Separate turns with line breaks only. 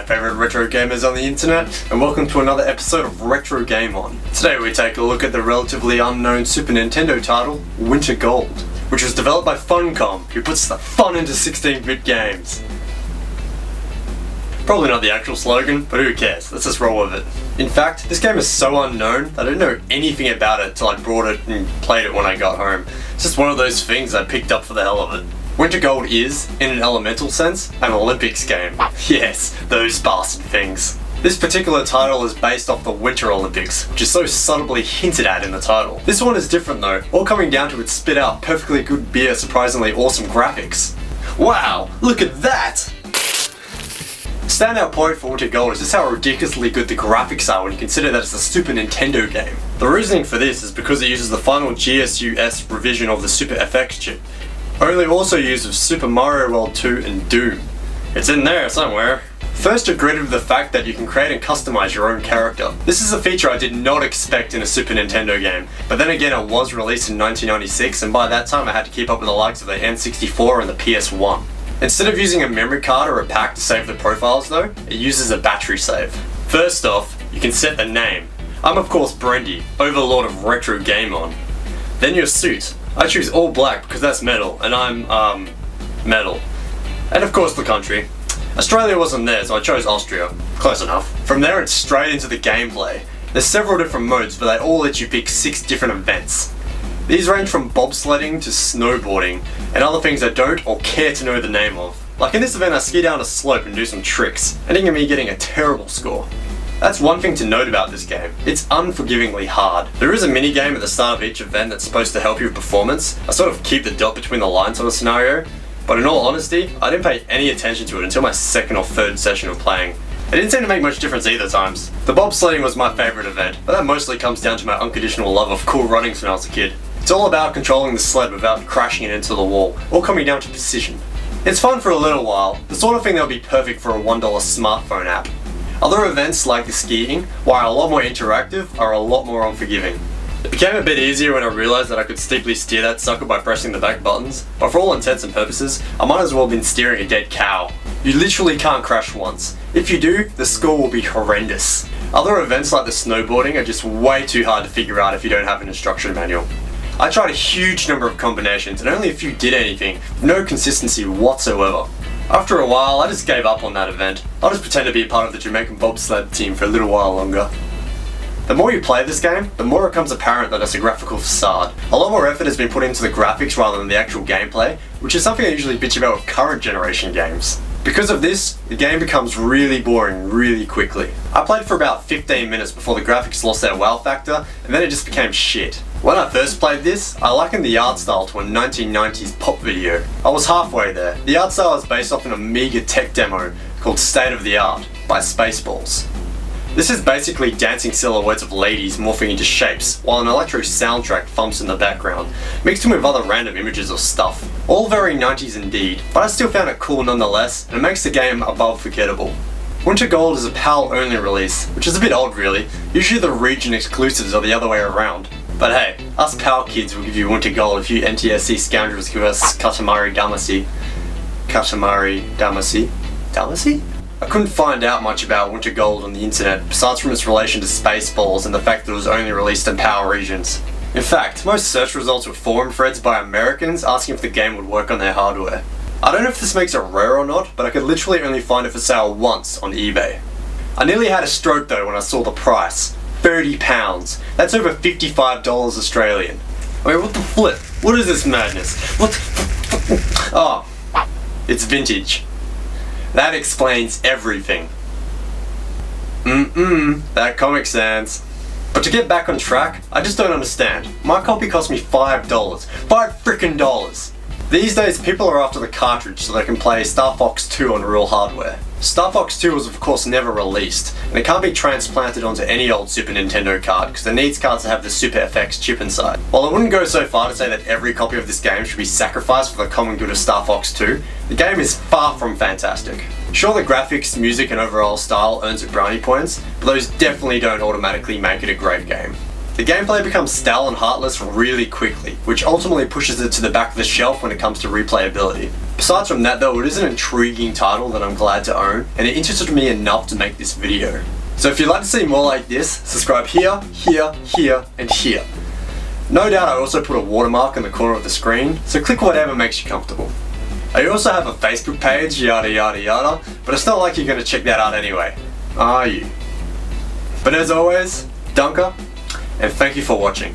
favourite retro gamers on the internet, and welcome to another episode of Retro Game On. Today we take a look at the relatively unknown Super Nintendo title, Winter Gold, which was developed by Funcom, who puts the fun into 16-bit games. Probably not the actual slogan, but who cares, let's just roll with it. In fact, this game is so unknown that I didn't know anything about it till I brought it and played it when I got home. It's just one of those things I picked up for the hell of it. Winter Gold is, in an elemental sense, an Olympics game. Yes, those bastard things. This particular title is based off the Winter Olympics, which is so subtly hinted at in the title. This one is different though, all coming down to its spit out perfectly good beer, surprisingly awesome graphics. Wow, look at that! Standout point for Winter Gold is just how ridiculously good the graphics are when you consider that it's a Super Nintendo game. The reasoning for this is because it uses the final GSUS revision of the Super FX chip, only also used with Super Mario World 2 and Doom. It's in there somewhere. First, you're greeted with the fact that you can create and customize your own character. This is a feature I did not expect in a Super Nintendo game, but then again it was released in 1996 and by that time I had to keep up with the likes of the N64 and the PS1. Instead of using a memory card or a pack to save the profiles though, it uses a battery save. First off, you can set the name. I'm of course Brendy, Overlord of Retro Game On. Then your suit. I choose all black because that's metal, and I'm, metal. And of course the country. Australia wasn't there, so I chose Austria. Close enough. From there it's straight into the gameplay. There's several different modes, but they all let you pick 6 different events. These range from bobsledding to snowboarding, and other things I don't or care to know the name of. Like in this event I ski down a slope and do some tricks, ending in me getting a terrible score. That's one thing to note about this game. It's unforgivingly hard. There is a mini game at the start of each event that's supposed to help you with performance. I sort of keep the dot between the lines on a scenario, but in all honesty, I didn't pay any attention to it until my second or third session of playing. It didn't seem to make much difference either times. The bobsledding was my favourite event, but that mostly comes down to my unconditional love of cool runnings when I was a kid. It's all about controlling the sled without crashing it into the wall, all coming down to precision. It's fun for a little while, the sort of thing that would be perfect for a $1 smartphone app. Other events like the skiing, while a lot more interactive, are a lot more unforgiving. It became a bit easier when I realised that I could steeply steer that sucker by pressing the back buttons, but for all intents and purposes, I might as well have been steering a dead cow. You literally can't crash once. If you do, the score will be horrendous. Other events like the snowboarding are just way too hard to figure out if you don't have an instruction manual. I tried a huge number of combinations and only a few did anything, with no consistency whatsoever. After a while, I just gave up on that event. I'll just pretend to be a part of the Jamaican bobsled team for a little while longer. The more you play this game, the more it becomes apparent that it's a graphical facade. A lot more effort has been put into the graphics rather than the actual gameplay, which is something I usually bitch about with current generation games. Because of this, the game becomes really boring really quickly. I played for about 15 minutes before the graphics lost their wow factor, and then it just became shit. When I first played this, I likened the art style to a 1990s pop video. I was halfway there. The art style is based off an Amiga tech demo called State of the Art by Spaceballs. This is basically dancing silhouettes of ladies morphing into shapes, while an electro soundtrack thumps in the background, mixed in with other random images of stuff. All very 90s indeed, but I still found it cool nonetheless, and it makes the game above forgettable. Winter Gold is a PAL only release, which is a bit odd really. Usually the region exclusives are the other way around. But hey, us PAL kids will give you Winter Gold if you NTSC scoundrels give us Katamari Damacy. Katamari Damacy? Damacy? I couldn't find out much about Winter Gold on the internet, besides from its relation to Spaceballs and the fact that it was only released in PAL regions. In fact, most search results were forum threads by Americans asking if the game would work on their hardware. I don't know if this makes it rare or not, but I could literally only find it for sale once on eBay. I nearly had a stroke though when I saw the price. £30. That's over $55 Australian. I mean, what the flip? What is this madness? What the Oh, it's vintage. That explains everything. That Comic Sans. But to get back on track, I just don't understand. My copy cost me $5. $5 frickin'. These days people are after the cartridge so they can play Star Fox 2 on real hardware. Star Fox 2 was of course never released, and it can't be transplanted onto any old Super Nintendo card because it needs cards to have the Super FX chip inside. While I wouldn't go so far to say that every copy of this game should be sacrificed for the common good of Star Fox 2, the game is far from fantastic. Sure, the graphics, music and overall style earns it brownie points, but those definitely don't automatically make it a great game. The gameplay becomes stale and heartless really quickly, which ultimately pushes it to the back of the shelf when it comes to replayability. Besides from that though, it is an intriguing title that I'm glad to own, and it interested me enough to make this video. So if you'd like to see more like this, subscribe here, here, here, and here. No doubt I also put a watermark in the corner of the screen, so click whatever makes you comfortable. I also have a Facebook page, yada yada yada, but it's not like you're going to check that out anyway, are you? But as always, danke, and thank you for watching.